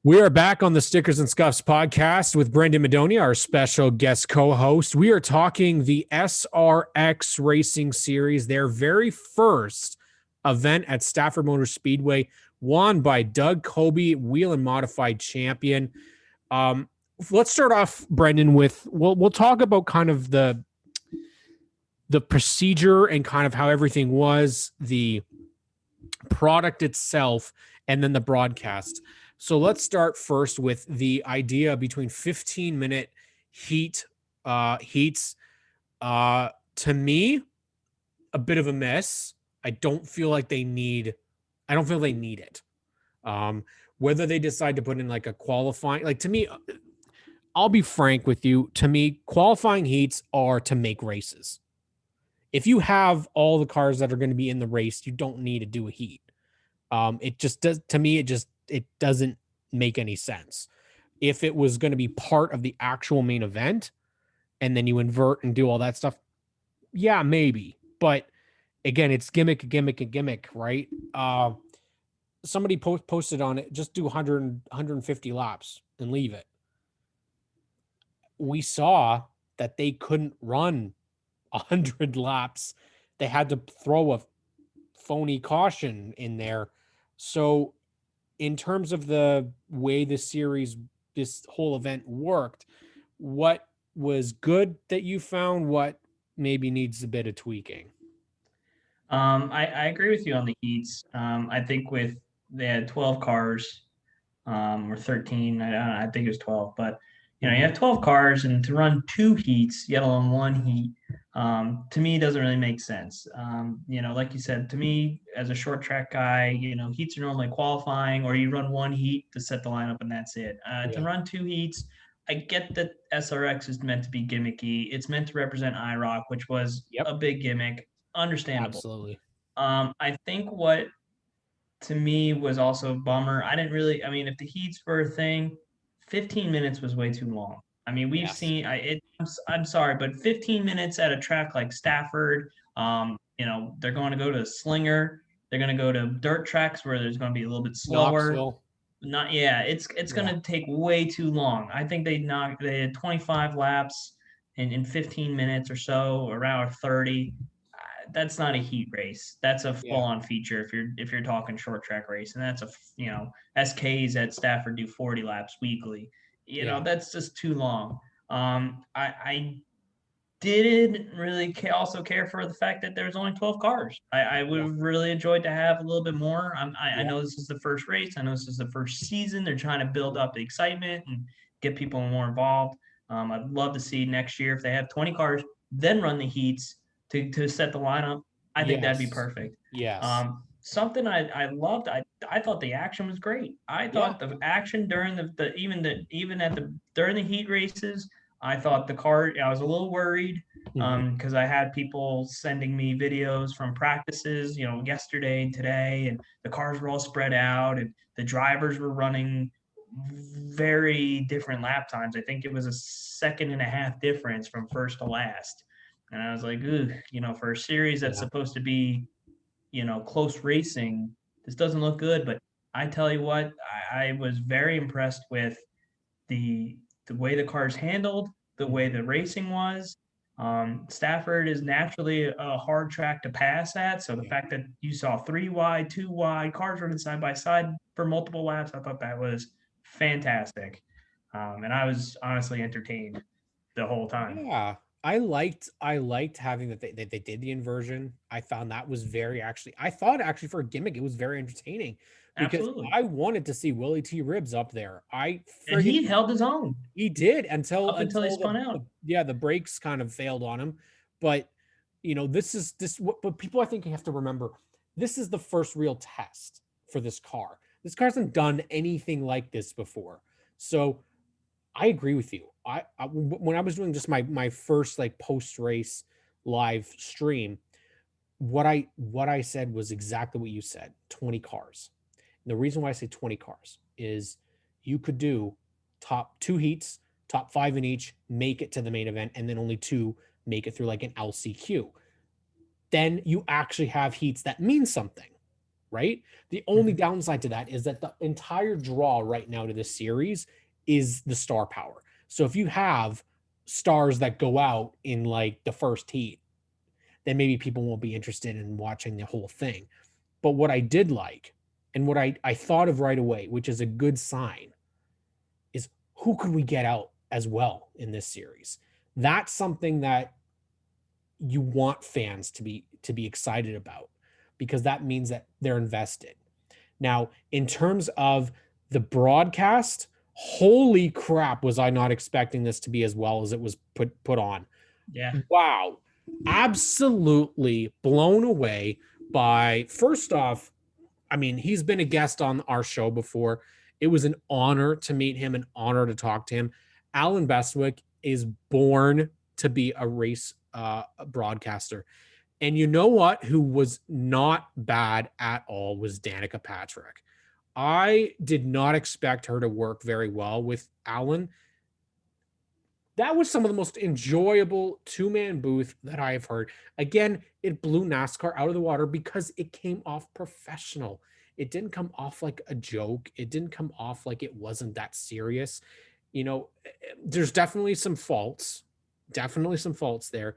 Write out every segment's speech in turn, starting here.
We are back on the Stickers and Scuffs podcast with Brenden Madonia, our special guest co-host. We are talking the SRX Racing Series, their very first event at Stafford Motor Speedway, won by Doug Coby, wheel and modified champion. Let's start off, Brenden, with we'll talk about kind of the procedure and kind of how everything was, the product itself, and then the broadcast. So let's start first with the idea between 15-minute heats. To me, a bit of a mess. I don't feel they need it. Whether they decide to put in like a qualifying, to me, I'll be frank with you. To me, qualifying heats are to make races. If you have all the cars that are going to be in the race, you don't need to do a heat. It just does, to me, it doesn't make any sense. If it was going to be part of the actual main event and then you invert and do all that stuff, yeah, maybe. But again, it's gimmick, right? Somebody posted on it, just do 150 laps and leave it. We saw that they couldn't run 100 laps. They had to throw a phony caution in there. So in terms of the way this whole event worked, what was good that you found? What maybe needs a bit of tweaking? I agree with you on the heats. I think they had 12 cars, or 13. I think it was 12, but you have 12 cars, and to run two heats, yet alone one heat, to me doesn't really make sense. Like you said, to me as a short track guy, heats are normally qualifying, or you run one heat to set the lineup and that's it. To run two heats, I get that SRX is meant to be gimmicky. It's meant to represent IROC, which was a big gimmick. Understandable. Absolutely. I think what to me was also a bummer. If the heats were a thing, 15 minutes was way too long. We've seen I'm sorry, but 15 minutes at a track like Stafford, they're going to go to Slinger, they're going to go to dirt tracks where there's going to be a little bit slower. It's going to take way too long. I think they had 25 laps in 15 minutes or so, around 30. That's not a heat race. That's a full-on feature if you're talking short track race, and that's SKs at Stafford do 40 laps weekly. That's just too long. I didn't really also care for the fact that there was only 12 cars. I would have really enjoyed to have a little bit more. I know this is the first race. I know this is the first season. They're trying to build up the excitement and get people more involved. I'd love to see next year if they have 20 cars, then run the heats to set the lineup. I think that'd be perfect. Yes. Something I loved. I thought the action was great. I thought the action during during the heat races. I thought I was a little worried because I had people sending me videos from practices, yesterday and today, and the cars were all spread out, and the drivers were running very different lap times. I think it was a 1.5 second difference from first to last. And I was like, ooh, for a series that's supposed to be, close racing, this doesn't look good. But I tell you what, I was very impressed with the way the cars handled, the way the racing was. Stafford is naturally a hard track to pass at. So the fact that you saw 3 wide, 2 wide, cars running side by side for multiple laps, I thought that was fantastic. And I was honestly entertained the whole time. Yeah. I liked having that they did the inversion. I found that was I thought actually for a gimmick, it was very entertaining because Absolutely. I wanted to see Willie T. Ribbs up there. And he held his own. He did until he spun out. The brakes kind of failed on him. But but people I think you have to remember, this is the first real test for this car. This car hasn't done anything like this before. So I agree with you. When I was doing just my first post race live stream, what I said was exactly what you said. 20 cars. And the reason why I say 20 cars is you could do top 2 heats, top 5 in each, make it to the main event, and then only 2 make it through an LCQ. Then you actually have heats that mean something, right? The only downside to that is that the entire draw right now to this series is the star power. So if you have stars that go out in like the first heat, then maybe people won't be interested in watching the whole thing. But what I did like, and what I thought of right away, which is a good sign, is who could we get out as well in this series? That's something that you want fans to be excited about, because that means that they're invested. Now, in terms of the broadcast, holy crap, was I not expecting this to be as well as it was put on. Yeah. Wow. Absolutely blown away by, first off, I mean, he's been a guest on our show before. It was an honor to meet him, an honor to talk to him. Alan Bestwick is born to be a race broadcaster. And you know what? Who was not bad at all was Danica Patrick. I did not expect her to work very well with Alan. That was some of the most enjoyable two-man booth that I have heard. Again, it blew NASCAR out of the water because it came off professional. It didn't come off like a joke. It didn't come off like it wasn't that serious. You know, there's definitely some faults there,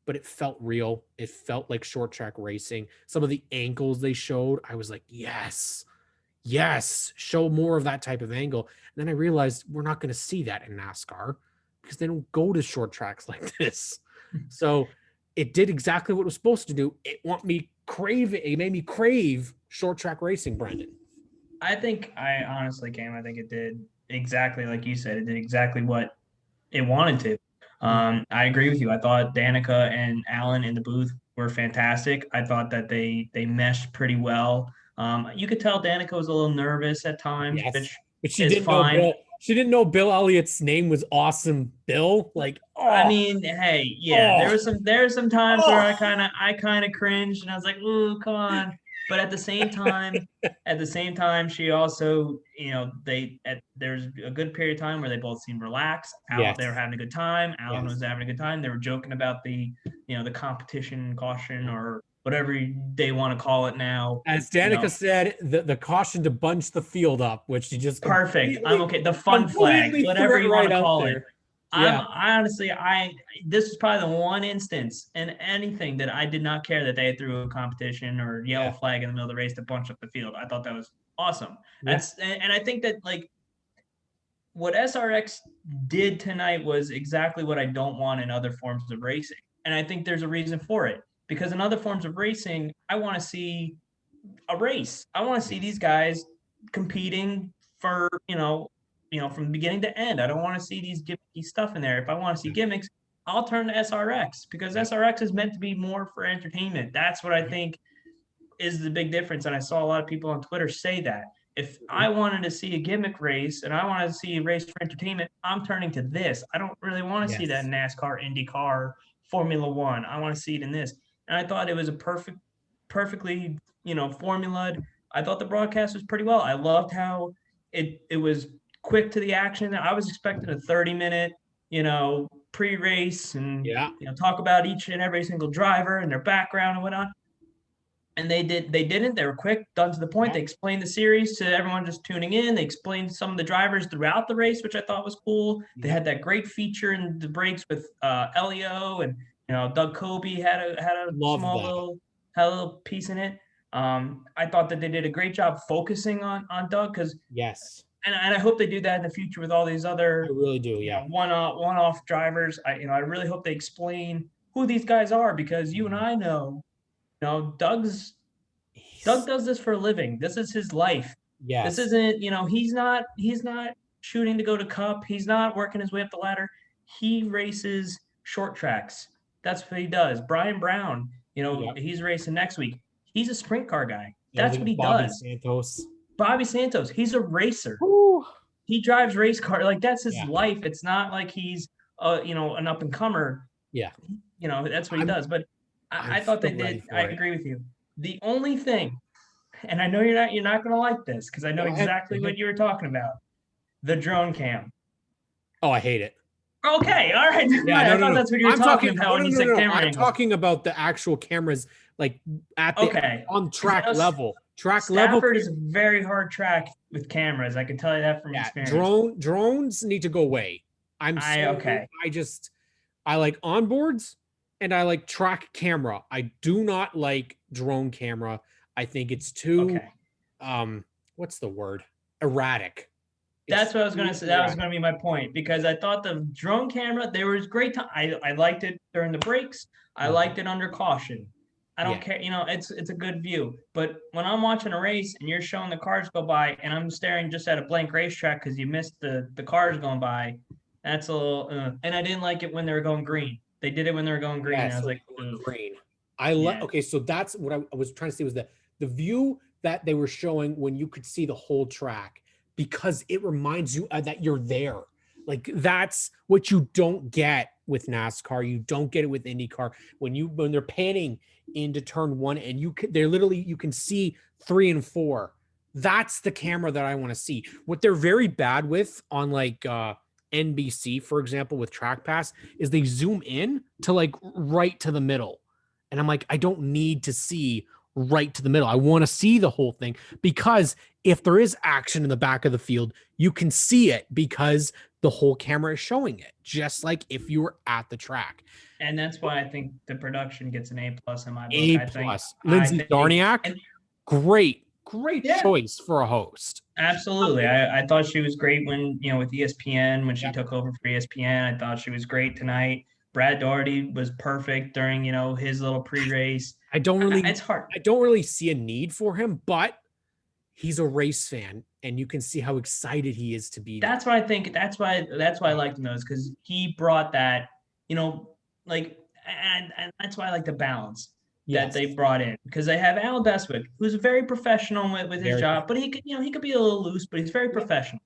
but it felt real. It felt like short track racing. Some of the angles they showed, I was like, yes, show more of that type of angle. And then I realized we're not going to see that in NASCAR because they don't go to short tracks like this. So it did exactly what it was supposed to do. It made me crave short track racing, Brenden. I think I honestly, Cam, I think it did exactly like you said. It did exactly what it wanted to. I agree with you. I thought Danica and Alan in the booth were fantastic. I thought that they meshed pretty well. You could tell Danica was a little nervous at times, Yes. But she is didn't know fine. Bill. She didn't know Bill Elliott's name was Awesome Bill. Like, I mean, hey, yeah, there were some times where I kind of cringed and I was like, "Ooh, come on." But at the same time, she also, there's a good period of time where they both seemed relaxed. yes, They were having a good time. Alan yes. was having a good time. They were joking about the competition caution or whatever they want to call it now. As Danica said, the caution to bunch the field up, which she just Perfect. I'm okay. The fun flag, completely whatever threw it you want right to out call it. there. Yeah. This is probably the one instance in anything that I did not care that they threw a competition or yellow flag in the middle of the race to bunch up the field. I thought that was awesome. Yeah. And I think that like what SRX did tonight was exactly what I don't want in other forms of racing. And I think there's a reason for it. Because in other forms of racing, I want to see a race. I want to see these guys competing for, from the beginning to end. I don't want to see these gimmicky stuff in there. If I want to see gimmicks, I'll turn to SRX because SRX is meant to be more for entertainment. That's what I think is the big difference. And I saw a lot of people on Twitter say that. If I wanted to see a gimmick race and I wanted to see a race for entertainment, I'm turning to this. I don't really want to see that NASCAR, IndyCar, Formula One. I want to see it in this. And I thought it was a perfectly, formula. I thought the broadcast was pretty well. I loved how it was quick to the action. I was expecting a 30-minute, pre-race and talk about each and every single driver and their background and whatnot. And they didn't. They were quick, done to the point. They explained the series to everyone just tuning in. They explained some of the drivers throughout the race, which I thought was cool. They had that great feature in the breaks with Elio and Doug Kobe had a little piece in it. I thought that they did a great job focusing on Doug because and I hope they do that in the future with all these other I really do, one-off drivers. I really hope they explain who these guys are because you and I know. Doug does this for a living. This is his life. Yes. This isn't, he's not shooting to go to Cup. He's not working his way up the ladder. He races short tracks. That's what he does. Brian Brown, he's racing next week. He's a sprint car guy. That's what he does. Bobby Santos, he's a racer. Woo. He drives race car. Like that's his life. It's not like he's an up and comer. Yeah. That's what he does. But I thought they did. I agree with you. The only thing, and I know you're not going to like this because I know exactly what you were talking about, the drone cam. Oh, I hate it. Okay, all right. Yeah, I thought that's what you were talking about when you said camera. I'm talking about the actual cameras, like on track level. track level. Stafford is a very hard track with cameras. I can tell you that from Yeah, experience. drones need to go away. Okay. I like onboards and I like track camera. I do not like drone camera. I think it's too Okay. what's the word? Erratic. That's It's what I was too gonna say. That was erratic. gonna be my point because I thought the drone camera there was great time. I liked it during the breaks. I Uh-huh. liked it under caution. I Yeah. don't care, it's a good view. But when I'm watching a race and you're showing the cars go by and I'm staring just at a blank racetrack because you missed the cars going by, that's a little. And I didn't like it when they were going green. They did it when they were going green. Yeah, And I was so like, going oof. green. Yeah. Okay, so that's what I was trying to say was the view that they were showing when you could see the whole track because it reminds you that you're there. Like that's what you don't get with NASCAR. You don't get it with IndyCar when they're panning into turn one and you can see 3 and 4. That's the camera that I want to see. What they're very bad with on like NBC, for example, with Track Pass is they zoom in to like right to the middle. And I'm like, I don't need to see right to the middle. I want to see the whole thing because if there is action in the back of the field, you can see it because the whole camera is showing it, just like if you were at the track. And that's why I think the production gets an A+ in my book. A plus. Lindsay Darniak, And great yeah, choice for a host. absolutely. I thought she was great when, with ESPN, when she Yep. took over for ESPN. I thought she was great tonight. Brad Daugherty was perfect during, his little pre-race. I don't really It's hard. I don't really see a need for him, but he's a race fan and you can see how excited he is to be there. That's why I think that's why I liked him those because he brought that, like and that's why I like the balance that Yes. they brought in because they have Al Bestwick, who's very professional with his Very job, but he could be a little loose, but he's very professional.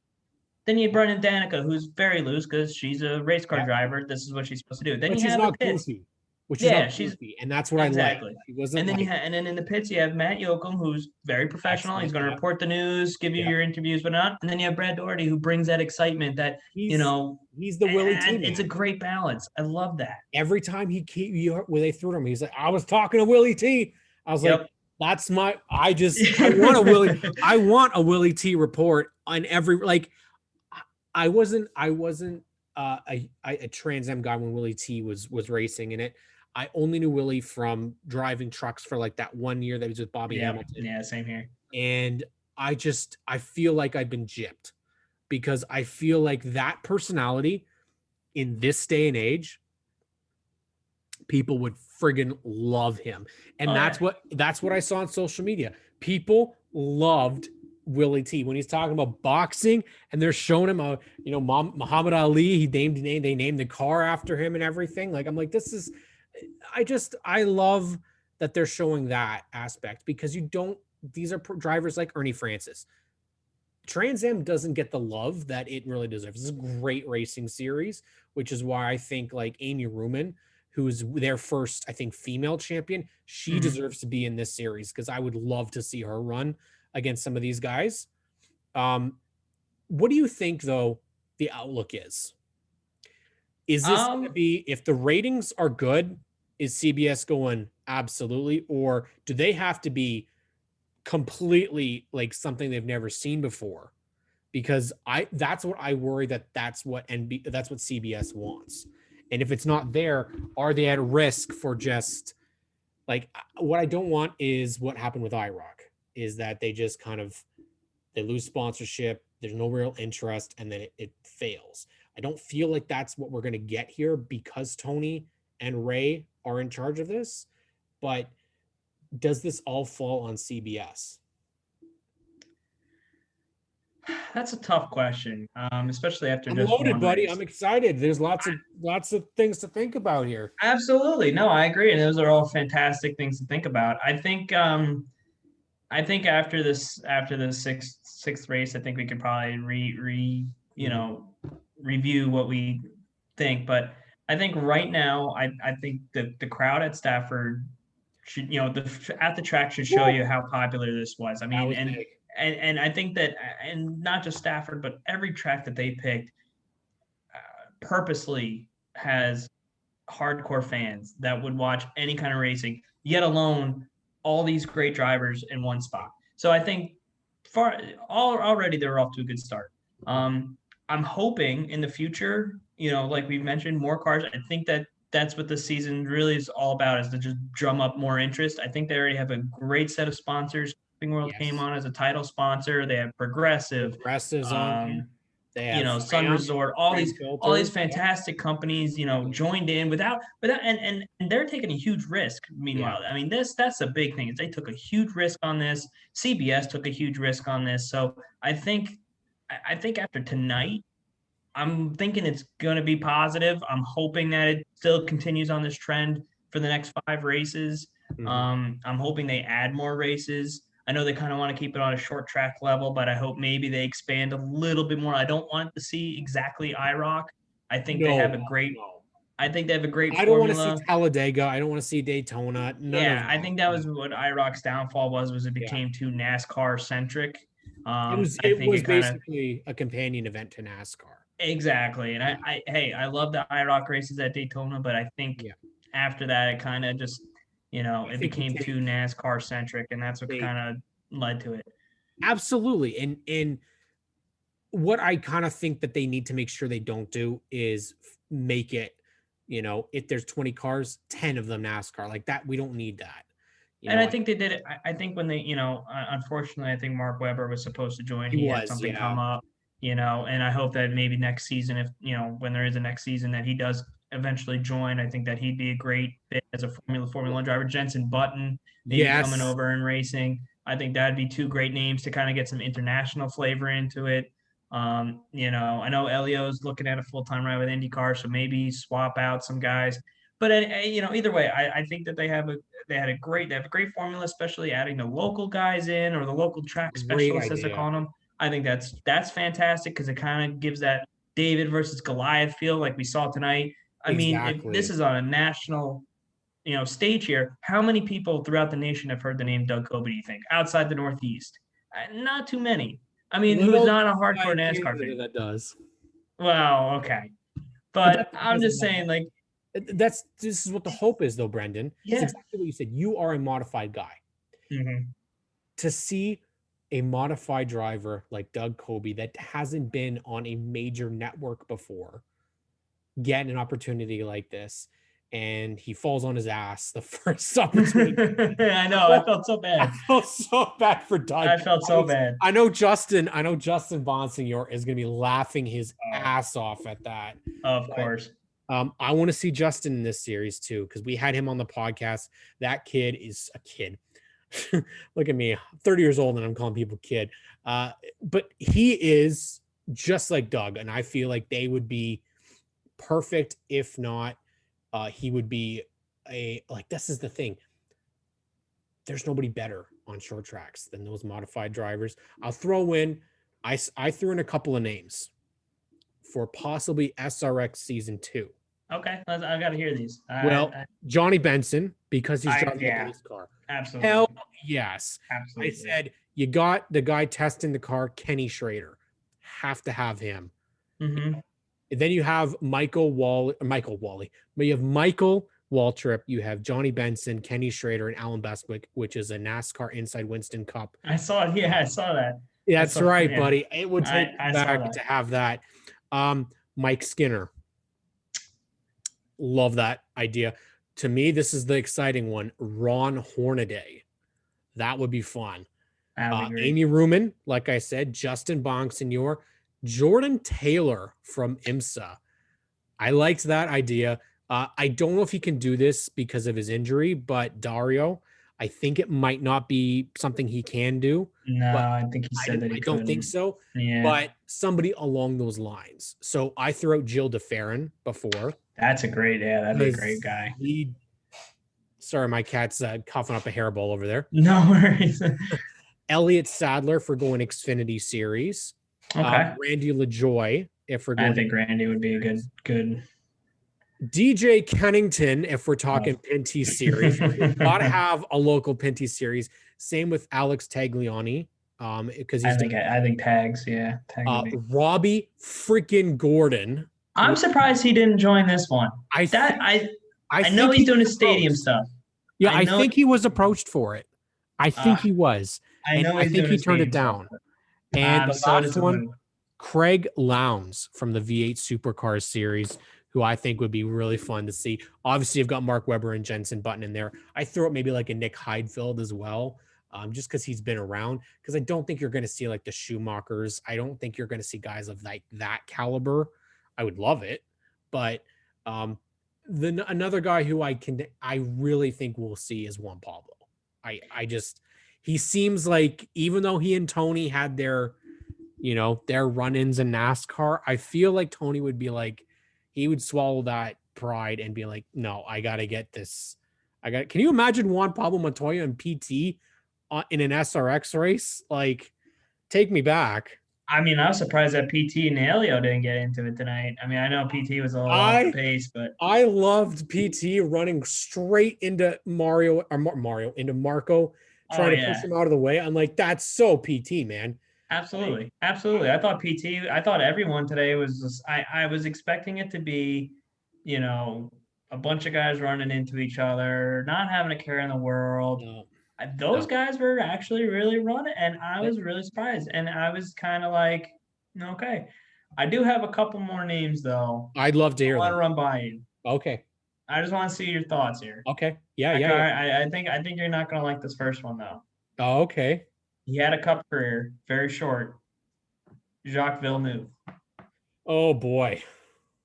Then you have Brenden Danica, who's very loose because she's a race car yeah. driver. This is what she's supposed to do. Then But you she's have the not pits. goofy. Which is Yeah, not she's goofy. And that's what I like. exactly. She wasn't like And then in the pits you have Matt Yoakum, who's very professional. He's excellent. going to Yeah. report the news, give you Yeah. your interviews, but not. And then you have Brad Daugherty, who brings that excitement that He's the Willie T and it's a man. great balance. I love that. Every time when they threw him, he's like, I was talking to Willie T. I was like, that's my I want a Willie T report on every like I wasn't a Trans Am guy when Willie T was racing in it. I only knew Willie from driving trucks for like that 1 year that he was with Bobby Hamilton. Yeah, same here. And I feel like I've been gypped because I feel like that personality in this day and age, people would friggin' love him. And that's what I saw on social media. People loved Willie T when he's talking about boxing and they're showing him Muhammad Ali, they named the car after him and everything. Like I'm like, I love that they're showing that aspect because these are drivers like Ernie Francis. Trans Am doesn't get the love that it really deserves. It's a great racing series, which is why I think like Amy Ruman, who's their first, I think, female champion, she deserves to be in this series because I would love to see her run against some of these guys. What do you think, though, the outlook is? Is this going to be, if the ratings are good, is CBS going absolutely, or do they have to be completely like something they've never seen before? Because that's what I worry that's what CBS wants. And if it's not there, are they at risk for just like what I don't want is what happened with IROC is that they just kind of they lose sponsorship, there's no real interest, and then it fails. I don't feel like that's what we're going to get here because Tony and Ray are in charge of this. But does this all fall on CBS? That's a tough question, especially after I'm just loaded, one buddy. race. I'm excited. There's lots of things to think about here. Absolutely. No, I agree. And those are all fantastic things to think about. I think after the sixth race, I think we could probably review what we think. But I think right now, I think the crowd at Stafford should, at the track should show you how popular this was. I mean, was big. And I think that, and not just Stafford, but every track that they picked purposely has hardcore fans that would watch any kind of racing, yet alone all these great drivers in one spot. So I think already they're off to a good start. I'm hoping in the future, like we mentioned, more cars. I think that's what the season really is all about, is to just drum up more interest. I think they already have a great set of sponsors. Camping World came Yes. on as a title sponsor. They have Progressive, Progressives on there. They have Sun Resort, all Fram these filters. fantastic companies, joined in without and they're taking a huge risk. Meanwhile, I mean, that's a big thing. Is they took a huge risk on this. CBS took a huge risk on this. So I think after tonight, I'm thinking it's going to be positive. I'm hoping that it still continues on this trend for the next 5 races. I'm hoping they add more races. I know they kind of want to keep it on a short track level, but I hope maybe they expand a little bit more. I don't want to see exactly IROC. I think they have a great. No. I think they have a great I don't want to formula. see Talladega. I don't want to see Daytona. None of that. I think that was what IROC's downfall was it became too NASCAR centric. It was basically a companion event to NASCAR. Exactly. And I love the IROC races at Daytona, but I think after that it kind of just, it became too NASCAR centric, and that's what kind of led to it. Absolutely. And what I kind of think that they need to make sure they don't do is make it, if there's 20 cars, 10 of them NASCAR. Like that, we don't need that. And I think they did it. I think when they, unfortunately, I think Mark Webber was supposed to join. He had something come up, and I hope that maybe next season, if, when there is a next season, that he does eventually join. I think that he'd be a great fit as a Formula One driver. Jensen Button, maybe coming over and racing. I think that'd be two great names to kind of get some international flavor into it. I know Elio's looking at a full-time ride with IndyCar, so maybe swap out some guys. But either way, I think that they have a great formula, especially adding the local guys in, or the local track specialists, as they're calling them. I think that's fantastic, because it kind of gives that David versus Goliath feel like we saw tonight. I mean, if this is on a national, stage here, how many people throughout the nation have heard the name Doug Coby, do you think, outside the Northeast? Not too many. I mean, who's not a hardcore NASCAR fan? That does. Well, okay. But I'm just saying, like, this is what the hope is, though, Brenden. Yeah. It's exactly what you said. You are a modified guy. To see a modified driver like Doug Coby that hasn't been on a major network before get an opportunity like this, and he falls on his ass the first opportunity. I know. I felt so bad. I felt so bad for Doug. I felt so bad. I know Justin Bonsignor is going to be laughing his ass off at that. Of course. I want to see Justin in this series too, because we had him on the podcast. That kid is a kid. Look at me, 30 years old, and I'm calling people kid. But he is just like Doug, and I feel like they would be perfect. If not, he would be this is the thing. There's nobody better on short tracks than those modified drivers. I'll throw in, I threw in a couple of names for possibly SRX season 2. Okay, I got to hear these. Johnny Benson, because he's driving a race car. Absolutely. Hell yes. Absolutely. I said, you got the guy testing the car, Kenny Schrader. Have to have him. And then you have Michael Wally. But you have Michael Waltrip, you have Johnny Benson, Kenny Schrader, and Alan Bestwick, which is a NASCAR Inside Winston Cup. I saw it. Yeah, I saw that. That's right, buddy. It would take back to have that. Mike Skinner. Love that idea. To me, this is the exciting one. Ron Hornaday. That would be fun. Amy Ruman, like I said, Justin Bonsignor, Jordan Taylor from IMSA. I liked that idea. I don't know if he can do this because of his injury, but Dario, I think it might not be something he can do. No, I think he said that he couldn't. I don't think so. Yeah. But somebody along those lines. So I threw out Jill DeFerrin before. That'd be a great guy. Sorry, my cat's coughing up a hairball over there. No worries. Elliott Sadler for going Xfinity Series. Okay. Randy LaJoy if we're going. I think Randy would be a good. DJ Kennington if we're talking Pinty Series. Gotta have a local Pinty Series. Same with Alex Tagliani. Because I think tags, yeah. Robbie freaking Gordon. I'm surprised he didn't join this one. I know he's doing his stadium stuff. Yeah, I think he was approached for it. I think he was. I and know I he's think doing he his turned it speeding stuff. down. And I'm the so last one, disappointed. Craig Lowndes from the V8 Supercars series, who I think would be really fun to see. Obviously, you've got Mark Webber and Jensen Button in there. I throw up maybe like a Nick Heidfeld as well, just because he's been around. Because I don't think you're going to see like the Schumachers. I don't think you're going to see guys of like that caliber. I would love it, but the another guy who I really think we'll see is Juan Pablo. I just he seems like even though he and Tony had their their run-ins in NASCAR, I feel like Tony would be like, he would swallow that pride and be like, no, I got to get this. Can you imagine Juan Pablo Montoya and PT in an SRX race? Like, take me back. I mean, I was surprised that PT and Helio didn't get into it tonight. I mean, I know PT was a little off the I pace, but I loved PT running straight into Mario into Marco, oh trying to push yeah, him out of the way. I'm like, that's so PT, man. Like, absolutely, absolutely. I thought PT. I thought everyone today was just. I was expecting it to be, you know, a bunch of guys running into each other, not having a care in the world. no, Those no. guys were actually really running, and I Like, was really surprised. And I was kind of like, okay. I do have a couple more names though. I'd love to I hear want to them. run by you. Okay. I just want to see your thoughts here. Okay. Yeah, Like, yeah, yeah. I think you're not gonna like this first one though. Oh, okay. He had a cup career, very short. Jacques Villeneuve. Oh boy.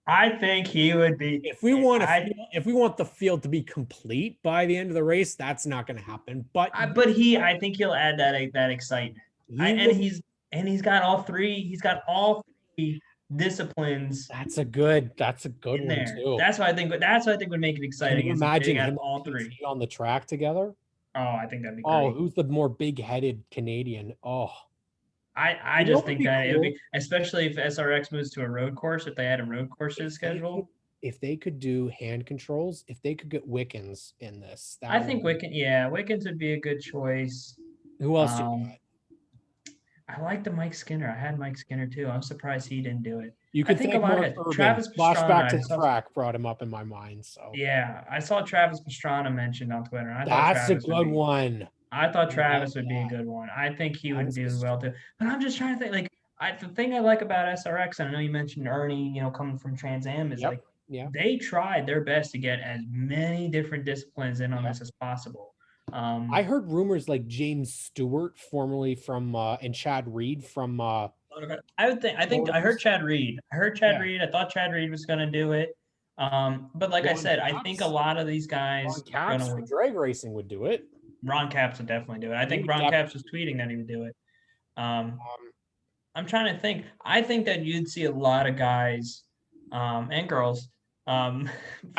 I think he would be. If we want the field to be complete by the end of the race, that's not going to happen. But I think he'll add that excitement. he will. And he's got all three. He's got all three disciplines That's a good in one there. too. That's what I think would make it Can exciting you is if they imagine got him all and three. PT on the track together? Oh, I think that'd be Oh, great. who's the more big-headed Canadian? Oh, I you know just what would think be that it would cool? be, especially if SRX moves to a road course, if they had a road course to the If they could, schedule. if they could do hand controls, if they could get Wickens in this, I that would think be. Wickens would be a good choice. Who else you Um, got? I like the Mike Skinner. I had Mike Skinner too. I'm surprised he didn't do it. You I could think a thank lot Mark of Urban. Travis Pastrana. Flashback to the track brought him up in my mind. So Yeah, I saw Travis Pastrana mentioned on Twitter, and that's a good one. I thought I love Travis would be a that. good one. I think he would Travis do well Pastrana. too. But I'm just trying to think, like, the thing I like about SRX, and I know you mentioned Ernie, coming from Trans Am, is Yep. like Yeah. they tried their best to get as many different disciplines in on Yep. this as possible. I heard rumors like James Stewart, formerly from and Chad Reed from I heard Motors. Chad Reed. I heard Chad Yeah. Reed. I thought Chad Reed was going to do it. But like I Ron said, I think a Capps. lot of these Ron guys are going Capps for to. drag racing would do it. Ron Capps would definitely do it. I He think would Ron Capps definitely. was tweeting that he would do it. Um, Um, I'm trying to think. I think that you'd see a lot of guys and girls I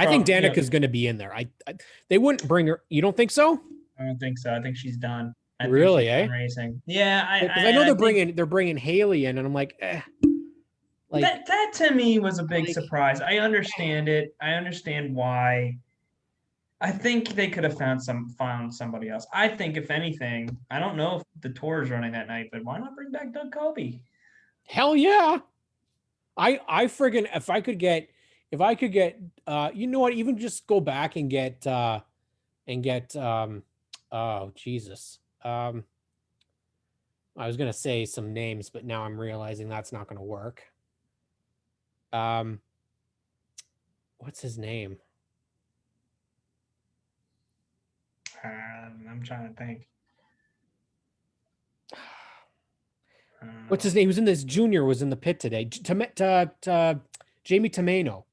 think from Danica is going to be in there. They wouldn't bring her. You don't think so? I don't think so. I think she's done. I think she's Really? done Eh? racing. Yeah, Because I and know I think they're bringing Haley in, and I'm like, like, that to me was a big like surprise. I understand it. I understand why. I think they could have found somebody else. I think if anything, I don't know if the tour is running that night, but why not bring back Doug Kobe? hell yeah. I friggin' if I could get you know what, even just go back and get oh Jesus. I was gonna say some names, but now I'm realizing that's not gonna work. Um what's his name? I'm trying to think. What's his name? He was in this junior was in the pit today. Jamie Tomeno.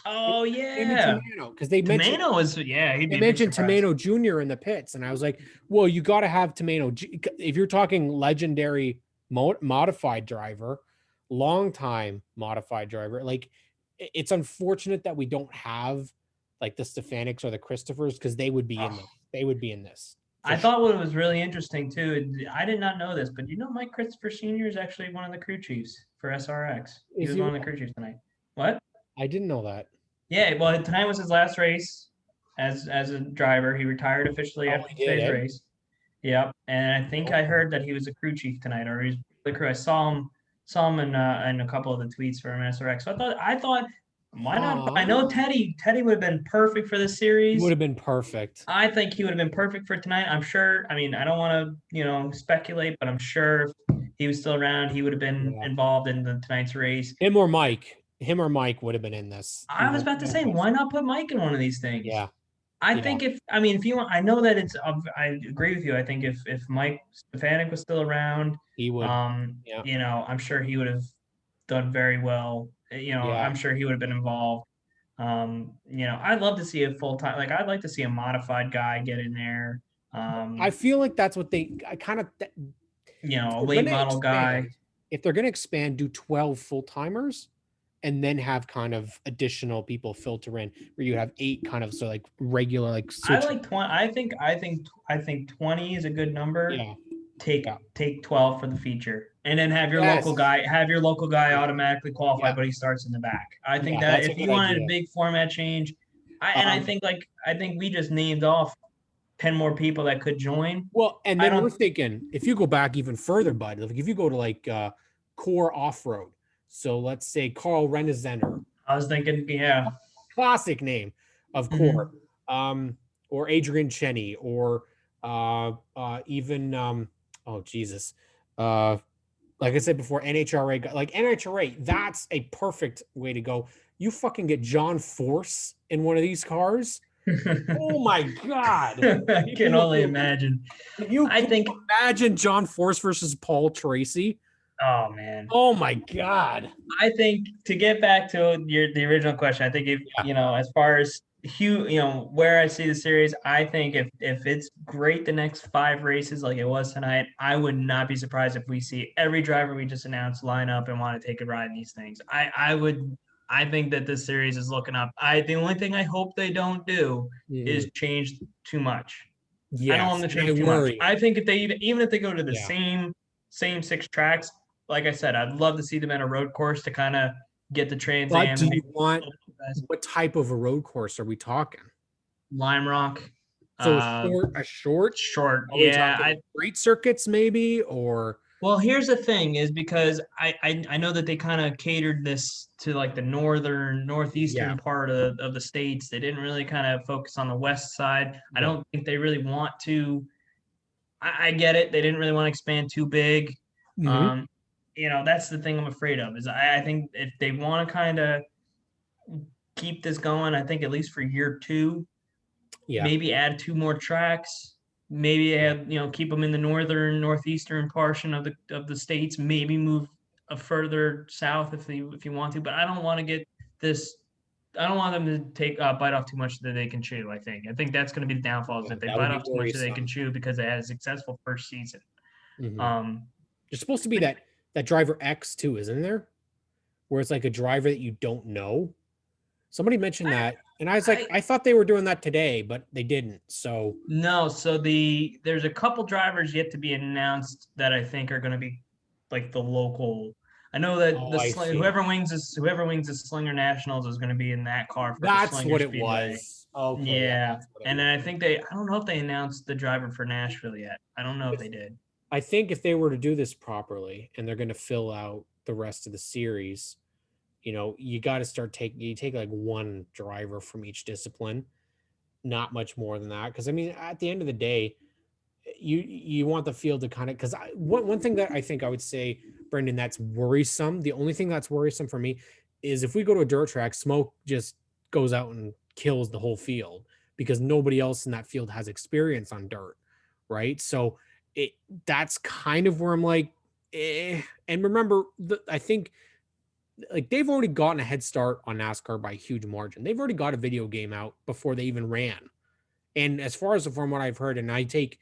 Oh Jamie yeah, Tomeno, because they mentioned Tomeno was he'd they be a big mentioned surprise. Tomeno Jr. in the pits, and I was like, well, you got to have Tomeno. If you're talking legendary modified driver, long time modified driver, like it's unfortunate that we don't have like the Stefanics or the Christophers because they would be in this. They would be in this. I Sure. thought what was really interesting too. I did not know this, but Mike Christopher Sr. is actually one of the crew chiefs for SRX. He Is was he? one of the crew chiefs tonight. What? I didn't know that. Yeah, well, tonight was his last race as a driver. He retired officially Oh, after he did, today's eh? race. Yep, and I think I heard that he was a crew chief tonight, or he's the crew. I saw him in a couple of the tweets from SRX. So I thought Why not? I know Teddy would have been perfect for this series. Would have been perfect. I think he would have been perfect for tonight. I'm sure. I mean, I don't want to, speculate, but I'm sure if he was still around, he would have been Yeah. involved in tonight's race. Him or Mike would have been in this. I was about to say, why not put Mike in one of these things? Yeah. I Yeah. think if you want, I know that I agree with you. I think if Mike Stefanik was still around, He would. Yeah. I'm sure he would have done very well. Yeah. I'm sure he would have been involved. I'd love to see a full time. Like I'd like to see a modified guy get in there. I feel like that's what I kind of. A late model guy. If they're going to expand, do 12 full timers, and then have kind of additional people filter in, where you have 8 kind of like regular like. I like 20. I think 20 is a good number. Yeah. Take 12 for the feature, and then have your local guy automatically qualify, but he starts in the back. I think that if you wanted a big format change, I think we just named off 10 more people that could join. Well, and then we're thinking, if you go back even further, bud, like if you go to like core off-road, so let's say Carl Renizender. I was thinking, classic name of core, or Adrian Cheney, or even oh Jesus, like I said before, NHRA, like NHRA, that's a perfect way to go. You fucking get John Force in one of these cars. Oh my God. I can only imagine. I think imagine John Force versus Paul Tracy. Oh man. Oh my God. I think, to get back to the original question, I think if as far as where I see the series, I think if it's great the next 5 races like it was tonight, I would not be surprised if we see every driver we just announced line up and want to take a ride in these things. I think that this series is looking up. The only thing I hope they don't do is change too much. I don't want them to change too much. I think if they even if they go to the same 6 tracks, like I said, I'd love to see them at a road course to kind of get the Trans Am. Do you want? What type of a road course are we talking? Lime Rock. So a short. Yeah, street circuits maybe, or. Well, here's the thing, is because I know that they kind of catered this to like the northeastern part of the states. They didn't really kind of focus on the west side. I don't think they really want to. I get it. They didn't really want to expand too big. That's the thing I'm afraid of, is I think if they want to kind of keep this going, I think at least for year 2, maybe add 2 more tracks. Maybe add, keep them in the northeastern portion of the states. Maybe move further south if you want to. But I don't want to get this. I don't want them to bite off too much that they can chew. I think that's going to be the downfall, is that they bite off too much that they can chew because they had a successful first season. There's supposed to be that driver X too, isn't there? Where it's like a driver that you don't know. Somebody mentioned that, and I was like, I thought they were doing that today, but they didn't. So no. So there's a couple drivers yet to be announced that I think are going to be like the local. I know that whoever wins the Slinger Nationals is going to be in that car. That's what it was. Okay. Yeah, and then I think I don't know if they announced the driver for Nashville yet. I don't know if they did. I think if they were to do this properly and they're going to fill out the rest of the series, you got to start you take like 1 driver from each discipline, not much more than that. Because I mean, at the end of the day, you want the field to kind of, because one thing that I think I would say, Brenden, that's worrisome. The only thing that's worrisome for me is if we go to a dirt track, smoke just goes out and kills the whole field because nobody else in that field has experience on dirt, right? So that's kind of where I'm like, And remember, I think like they've already gotten a head start on NASCAR by a huge margin. They've already got a video game out before they even ran. And as far as from what I've heard, and I take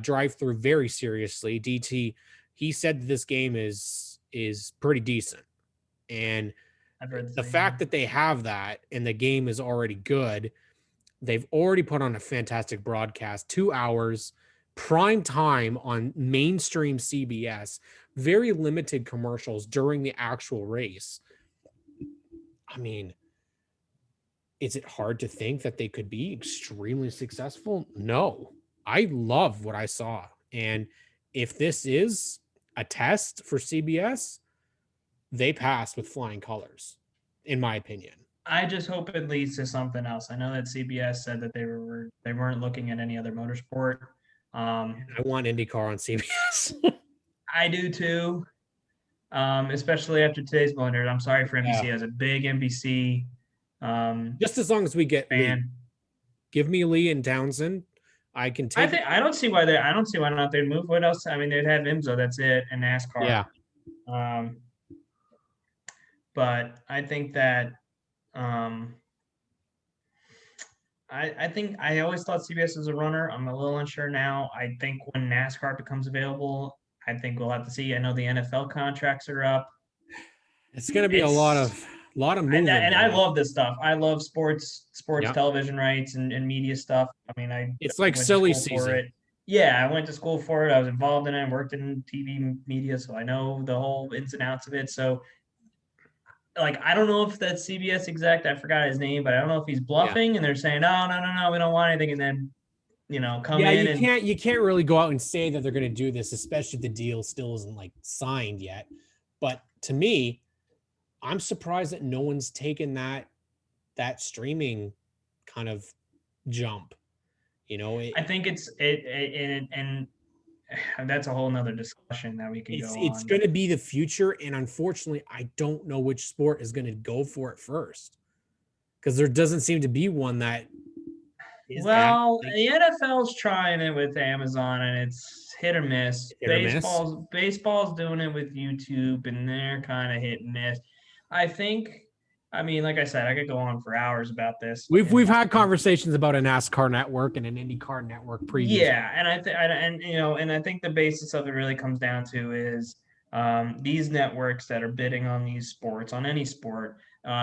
drive through very seriously, DT, he said that this game is pretty decent. And the fact that they have that and the game is already good, they've already put on a fantastic broadcast, 2 hours, prime time on mainstream CBS, very limited commercials during the actual race. I mean, is it hard to think that they could be extremely successful? No. I love what I saw. And if this is a test for CBS, they passed with flying colors, in my opinion. I just hope it leads to something else. I know that CBS said that they weren't looking at any other motorsport. I want IndyCar on CBS. I do too, especially after today's blunder. I'm sorry for NBC. Yeah. As a big NBC Just as long as we get Lee. fan, Give me Lee and Townsend. I can take it. I don't see why not they'd move. What else? I mean, they'd have IMSA. That's it, and NASCAR. Yeah. Um, but I think that um, I think I always thought CBS was a runner. I'm a little unsure now. I think when NASCAR becomes available, I think we'll have to see. I know the NFL contracts are up. It's going to be a It's lot of movement. and I love this stuff. I love sports Yeah. television rights and media stuff. I mean, It's like went to silly school for season. it. Yeah, I went to school for it. I was involved in it. I worked in TV media, so I know the whole ins and outs of it. So, like, I don't know if that CBS exec, I forgot his name, but I don't know if he's bluffing and they're saying, no, no, no, no, we don't want anything, and then come Yeah, in and you can't really go out and say that they're going to do this, especially if the deal still isn't like signed yet. But to me, I'm surprised that no one's taken that streaming kind of jump. I think and that's a whole nother discussion that we could go it's on. going to be the future, and unfortunately, I don't know which sport is going to go for it first, because there doesn't seem to be one that is Well, the NFL's trying it with Amazon, and it's hit or miss. hit or miss. Baseball's doing it with YouTube, and they're kind of hit and miss. I think. I mean, like I said, I could go on for hours about this. We've had conversations about a NASCAR network and an IndyCar network previously. Yeah, and I think the basis of it really comes down to is these networks that are bidding on these sports, on any sport,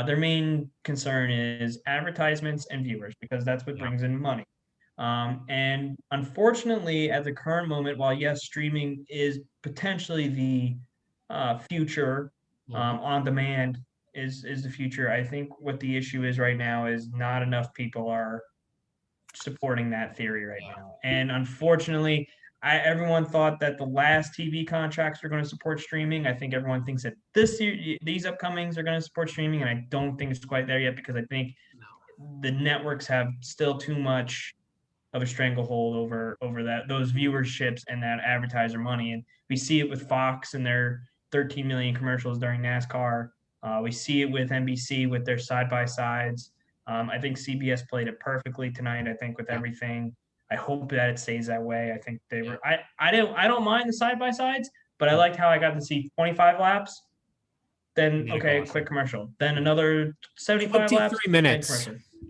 their main concern is advertisements and viewers because that's what brings in money. And unfortunately, at the current moment, while yes, streaming is potentially the future, on demand is the future. I think what the issue is right now is not enough people are supporting that theory right now. And unfortunately, everyone thought that the last TV contracts were going to support streaming. I think everyone thinks that these upcomings are going to support streaming, and I don't think it's quite there yet because I think the networks have still too much of a stranglehold over those viewerships and that advertiser money. And we see it with Fox and their 13 million commercials during NASCAR. We see it with NBC with their side by sides. I think CBS played it perfectly tonight. I think with everything, I hope that it stays that way. I think they were. I don't mind the side by sides, but I liked how I got to see 25 laps. Then okay, quick commercial. Then another 75 laps. 23 minutes.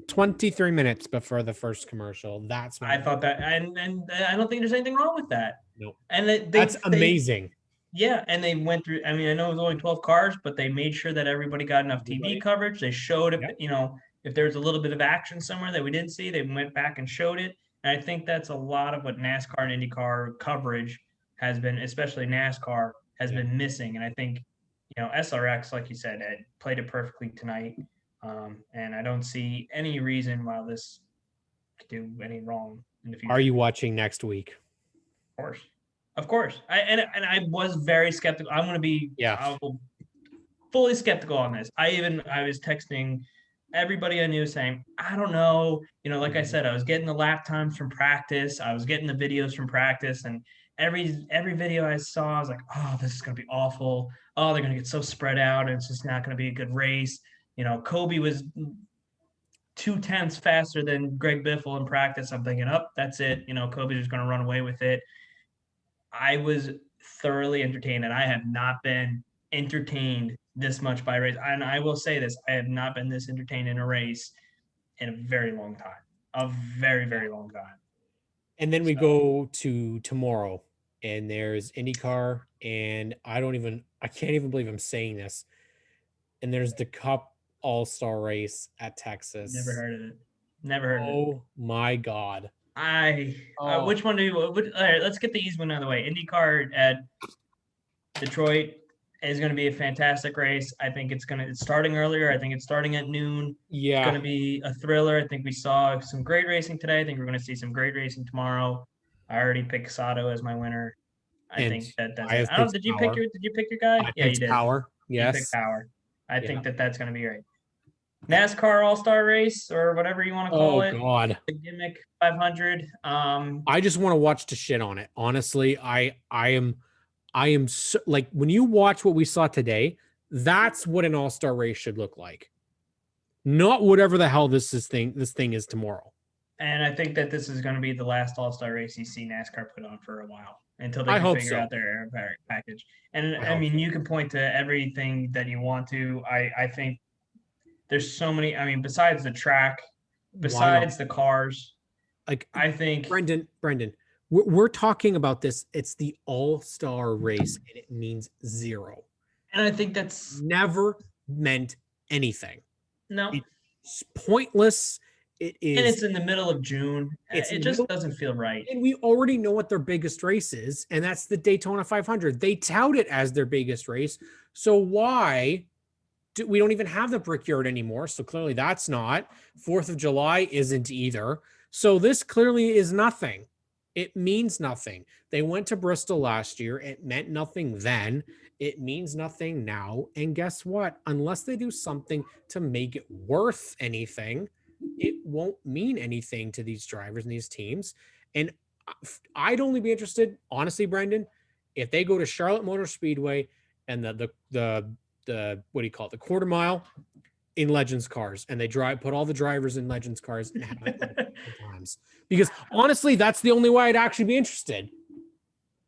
23 minutes before the first commercial. That's I thought that, and I don't think there's anything wrong with that. Nope. And that's amazing. Yeah, and they went through. I mean, I know it was only 12 cars, but they made sure that everybody got enough TV coverage. They showed if there's a little bit of action somewhere that we didn't see, they went back and showed it. And I think that's a lot of what NASCAR and IndyCar coverage has been, especially NASCAR, has been missing. And I think, SRX, like you said, Ed, played it perfectly tonight. And I don't see any reason why this could do any wrong in the future. Are you watching next week? Of course. I was very skeptical. I'm going to be fully skeptical on this. I was texting everybody I knew saying, I don't know. Like I said, I was getting the lap times from practice. I was getting the videos from practice, and every video I saw, I was like, oh, this is going to be awful. Oh, they're going to get so spread out, and it's just not going to be a good race. Kobe was 0.2 faster than Greg Biffle in practice. I'm thinking, that's it. Kobe's just going to run away with it. I was thoroughly entertained, and I have not been entertained this much by a race. And I will say this, I have not been this entertained in a race in a very long time. A very, very long time. And then we go to tomorrow, and there's IndyCar, and I can't even believe I'm saying this. And there's the Cup All-Star race at Texas. Never heard of it. Never heard of it. Oh my God. Which one do you, all right, let's get the easy one out of the way. IndyCar at Detroit is going to be a fantastic race. I think it's starting earlier. I think it's starting at noon. Yeah. It's going to be a thriller. I think we saw some great racing today. I think we're going to see some great racing tomorrow. I already picked Sato as my winner. I think that's it. Did you pick your guy? Yeah, you did. Power. Yes. You picked Power. I think that's going to be great. NASCAR All-Star Race or whatever you want to call Oh it, God. the gimmick 500. I just want to watch the shit on it. Honestly, I am so, like when you watch what we saw today, that's what an all-star race should look like. Not whatever the hell this thing is tomorrow. And I think that this is going to be the last All-Star race you see NASCAR put on for a while until they I can hope figure so. out their package. And I I hope mean, so. you can point to everything that you want to. I think there's so many. I mean, besides the track, Why not? besides the cars, Like I think, Brendan, we're talking about this. It's the all-star race, and it means zero. and I think that's Never meant anything. no. It's pointless. It And is. it's in the middle of June. It's in It the just middle, doesn't feel right. and we already know what their biggest race is, and that's the Daytona 500. They tout it as their biggest race. So why we don't even have the Brickyard anymore? So clearly that's not. 4th of July isn't either. So this clearly is nothing. It means nothing. They went to Bristol last year. It meant nothing then. It means nothing now. And guess what? Unless they do something to make it worth anything, it won't mean anything to these drivers and these teams. And I'd only be interested, honestly, Brendan, if they go to Charlotte Motor Speedway and the what do you call it, the quarter mile in Legends cars, and they put all the drivers in Legends cars and have it like times. Because honestly, that's the only way I'd actually be interested.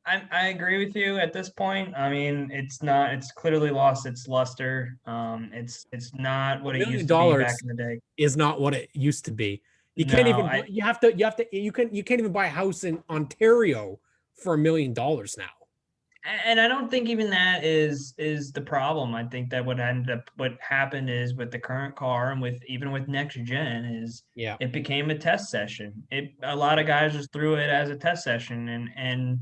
I agree with you at this point. I mean, it's not. It's clearly lost its luster. It's not what $1 it million used to be back in the day. is not what it used to be. You can't No, even you can't even buy a house in Ontario for $1 million now. and I don't think even that is the problem. I think that what happened is with the current car and with even with next gen is Yeah. it became a test session. A lot of guys just threw it as a test session and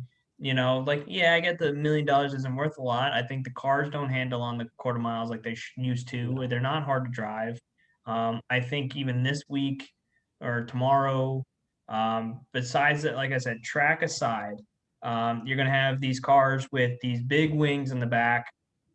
like yeah, I get the $1 million isn't worth a lot. I think the cars don't handle on the quarter miles like they used to, or they're not hard to drive. I think even this week or tomorrow, besides that, like I said, track aside, you're going to have these cars with these big wings in the back.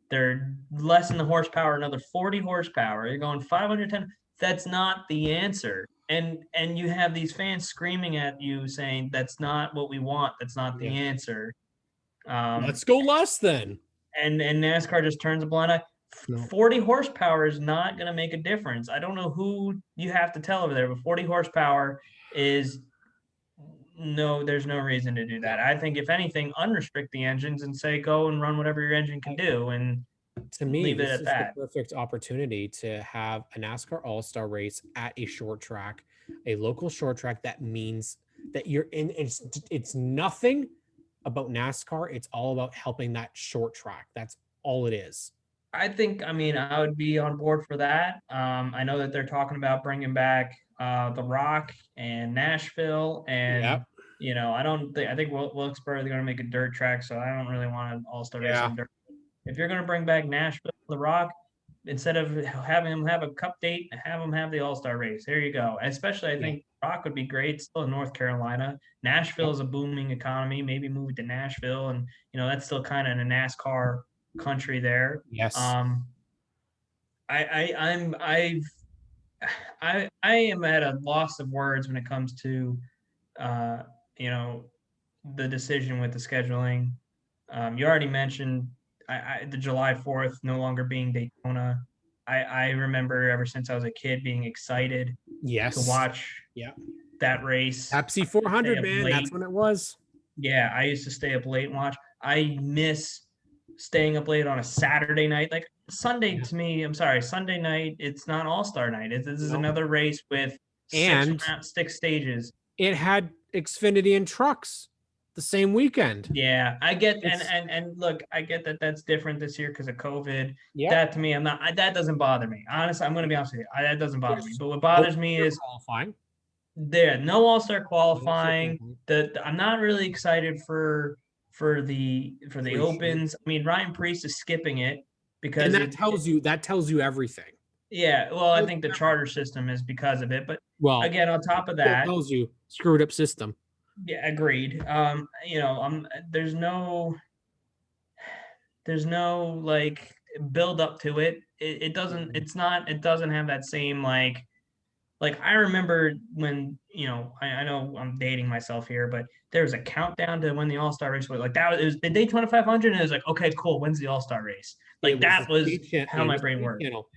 They're less than the horsepower, another 40 horsepower. You're going 510. That's not the answer. And you have these fans screaming at you saying that's not what we want. That's not the Yeah. answer. Um, Let's go less then. and NASCAR just turns a blind eye. No. 40 horsepower is not going to make a difference. I don't know who you have to tell over there, but 40 horsepower is no, there's no reason to do that. I think if anything, unrestrict the engines and say go and run whatever your engine can do and To me, leave it this at is the that. perfect opportunity to have a NASCAR All-Star race at a short track, a local short track that means that you're in. It's nothing about NASCAR. It's all about helping that short track. That's all it is. I think, I mean, I would be on board for that. I know that they're talking about bringing back The Rock and Nashville, and Yep. I don't think I think Wilkesboro is going to make a dirt track, so I don't really want an all-star race Yeah. on dirt. If you're going to bring back Nashville, The Rock, instead of having him have a cup date, have him have the all-star race. There you go. Especially, I Yeah. think Rock would be great still in North Carolina. Nashville Yep. is a booming economy. Maybe move it to Nashville, and that's still kind of in a NASCAR country there. Yes. Um, I I'm I am at a loss of words when it comes to uh, you know the decision with the scheduling. You already mentioned the July 4th no longer being Daytona. I remember ever since I was a kid being excited to Yes. watch Yeah. that race. Pepsi Stay 400, up man. That's late. when it was. Yeah, I used to stay up late and watch. I miss staying up late on a Saturday night. Like Sunday Yeah. to me, I'm sorry, Sunday night, it's not All-Star night. This is No. another race with And 6 stages. it had Xfinity and trucks the same weekend. Yeah, I get It's and look, I get that that's different this year because of COVID. yeah. That to me, that doesn't bother me. Honestly, I'm going to be honest with you. That doesn't bother me. There's But what no bothers me is qualifying. there no All-Star No All-Star qualifying. qualifying. I'm not really excited for the Pre-shoot. opens. I mean, Ryan Priest is skipping it And because that tells you everything. yeah, well, I think the charter system is because of it. But Well, again, on top of it that, tells you screwed up system. yeah, agreed. There's no like build up to it. It doesn't. It's not. It doesn't have that same like I remember when I know I'm dating myself here, but there was a countdown to when the All Star race was. Like that was it was the Daytona 500, and it was like, okay, cool. When's the All Star race? It Like was that the was Speed Channel. how It my was brain Speed worked. Channel.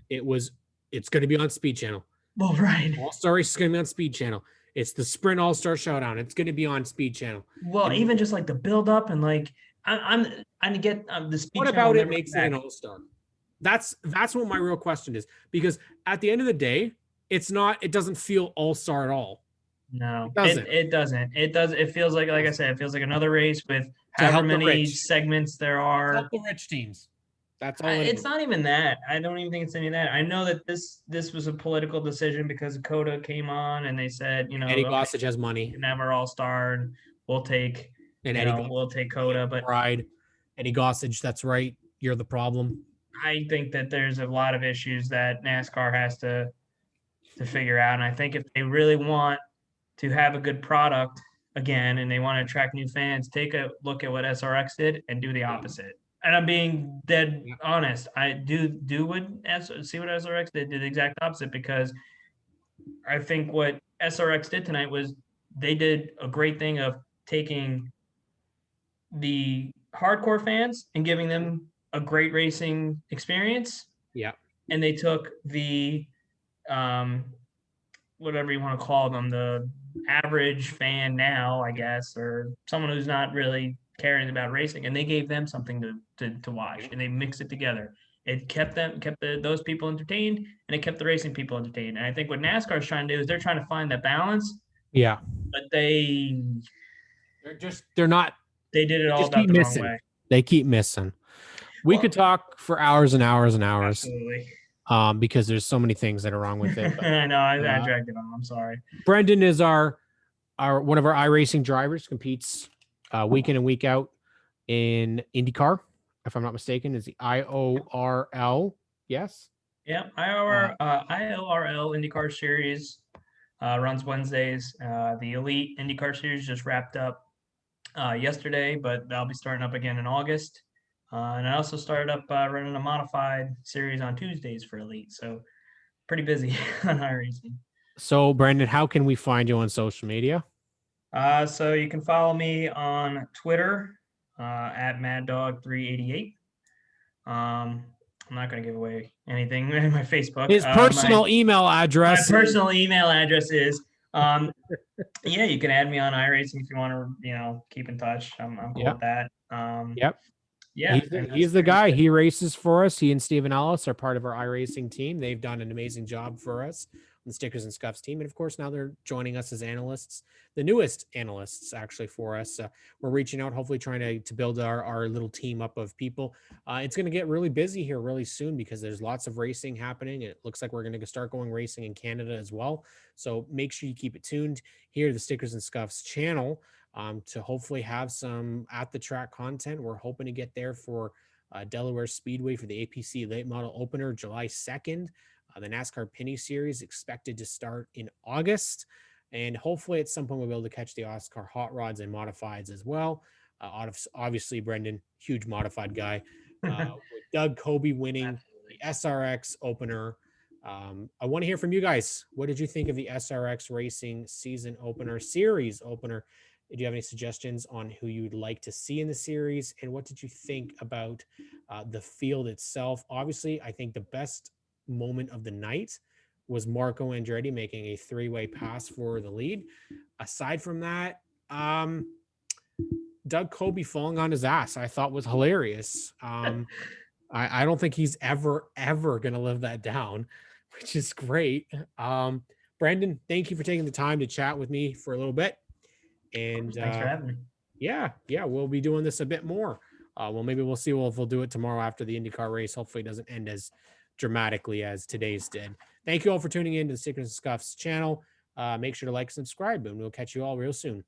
It's going to be on Speed Channel. Well, right. All Star Race is going to be on Speed Channel. It's the Sprint All Star Showdown. It's going to be on Speed Channel. Well, And even just like the build up and like I get the Speed what Channel about it never makes come it an back. All Star? That's what my real question is, because at the end of the day, it's not. It doesn't feel All Star at all. No, It doesn't. it doesn't. It does. It feels like I said, it feels like another race with To however help the many rich. segments there Help are. the rich teams. That's all it It's is. not even that. I don't even think it's any of that. I know that this was a political decision because Coda came on and they said, Eddie okay, Gossage has money, you can have our all-star and we'll take, and Eddie we'll take Coda. But pride. Eddie Gossage, that's right. You're the problem. I think that there's a lot of issues that NASCAR has to figure out. And I think if they really want to have a good product again and they want to attract new fans, take a look at what SRX did and do the opposite. And I'm being dead honest. I do what see what SRX did, do the exact opposite, because I think what SRX did tonight was they did a great thing of taking the hardcore fans and giving them a great racing experience. Yeah. And they took the um, whatever you want to call them, the average fan now, I guess, or someone who's not really caring about racing, and they gave them something to watch, and they mixed it together. It kept those people entertained, and it kept the racing people entertained. And I think what NASCAR is trying to do is they're trying to find that balance. Yeah. But they're not. They did it They all just about keep the missing. wrong way. They keep missing. We could talk for hours and hours and hours. Absolutely. Because there's so many things that are wrong with it. But, I know I dragged it on. I'm sorry. Brenden is our one of our iRacing drivers, competes week in and week out in IndyCar, if I'm not mistaken. Is the IORL? Yes. Yeah, IORL IndyCar Series runs Wednesdays. The Elite IndyCar Series just wrapped up yesterday, but that'll be starting up again in August. And I also started up running a modified series on Tuesdays for Elite. So pretty busy on iRacing. So, Brenden, how can we find you on social media? So you can follow me on Twitter at MadDog388. I'm not going to give away anything in my Facebook. His personal email address. My personal email address is yeah, you can add me on iRacing if you want to, keep in touch. I'm cool with that. Yep. Yeah, he's the guy. He races for us. He and Stephen Ellis are part of our iRacing team. They've done an amazing job for us on the Stickers and Scuffs team. And of course, now they're joining us as analysts, the newest analysts actually for us. We're reaching out, hopefully trying to build our little team up of people. It's going to get really busy here really soon because there's lots of racing happening. It looks like we're going to start going racing in Canada as well. So make sure you keep it tuned here to the Stickers and Scuffs channel. To hopefully have some at the track content. We're hoping to get there for Delaware Speedway for the APC Late Model Opener July 2nd. The NASCAR Penny Series expected to start in August. And hopefully at some point we'll be able to catch the Oscar Hot Rods and Modifieds as well. Obviously, Brenden, huge modified guy. With Doug Kobe winning the SRX Opener. I want to hear from you guys. What did you think of the SRX Racing Season Opener, Series Opener? Do you have any suggestions on who you would like to see in the series? And what did you think about the field itself? Obviously, I think the best moment of the night was Marco Andretti making a three-way pass for the lead. Aside from that, Doug Kobe falling on his ass, I thought was hilarious. I don't think he's ever going to live that down, which is great. Brenden, thank you for taking the time to chat with me for a little bit. And thanks for having me. Yeah, we'll be doing this a bit more. Maybe we'll see if we'll do it tomorrow after the IndyCar race. Hopefully it doesn't end as dramatically as today's did. Thank you all for tuning in to the Stickers and Scuffs channel. Make sure to like, subscribe, and we'll catch you all real soon.